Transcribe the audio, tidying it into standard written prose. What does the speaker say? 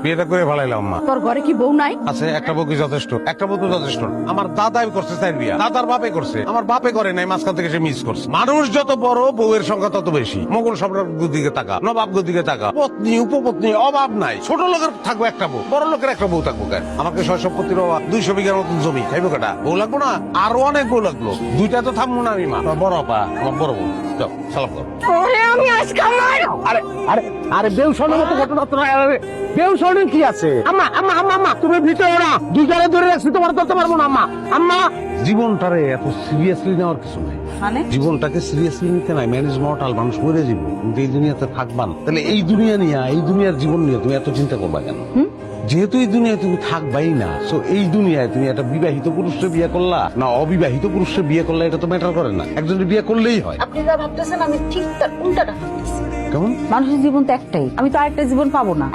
বিয়েটা করে ভালাইলাম মা। তোর ঘরে কি বউ নাই? আছে, একটা বউ কি যথেষ্ট? একটা বউ তো যথেষ্ট না। আমার দাদাই করছে তাই বিয়া, দাদার বাপে করছে, আমার বাপে করে নাই, মাঝখান থেকে সে মিস করছে। মানুষ যত বড় বউয়ের সংখ্যা তত বেশি। মোগল সম্রাট দিকে তাকা, নবাব দিকে তাকা, পত্নী উপপত্নী অভাব নাই। ছোট লোকের থাকবো একটা বউ, বড় লোকের একটা বউ থাকবো কেন? আমাকে সয় সম্পত্তির অভাব, 200 বিঘার মতন জমি, খাইবো কেটা? বউ লাগবো না? আরো অনেক বউ লাগলো, দুইটা তো থামবো না আমি মা। আমার বড় আপা, আমার বড় বউ, যাও সালাম করো। আমি আজকে আরে আরে আরে বেউসনের মতো ঘটনা তো নয়। আরে বেউসনের কি আছে? আম্মা আম্মা আম্মা আম্মা তুমি ভিতরে না, দুই গালে ধরে রাখছি, তোমার ধরতে পারবো না আম্মা। আম্মা জীবনটারে এত সিরিয়াসলি নেওয়ার কিছু নাই। মানে জীবনটাকে সিরিয়াসলি নিতে নাই। ম্যানেজ মর্টাল, মানুষ মরে যাবো, কিন্তু এই দুনিয়াতে থাকবান। তাহলে এই দুনিয়া নিয়ে, এই দুনিয়ার জীবন নিয়ে তুমি এত চিন্তা করবা কেন? যেহেতু এই দুনিয়ায় তুমি থাকবাই না, সো এই দুনিয়ায় তুমি একটা বিবাহিত পুরুষকে বিয়ে করলা না অবিবাহিত পুরুষকে বিয়ে করলা, এটা তো ম্যাটার করে না। একজনের বিয়ে করলেই হয়। আপনি যা ভাবতেছেন আমি ঠিক তার উল্টাটা ভাবতেছি। কেমন? মানুষের জীবন তো একটাই, আমি তো আরেকটা জীবন পাবো না।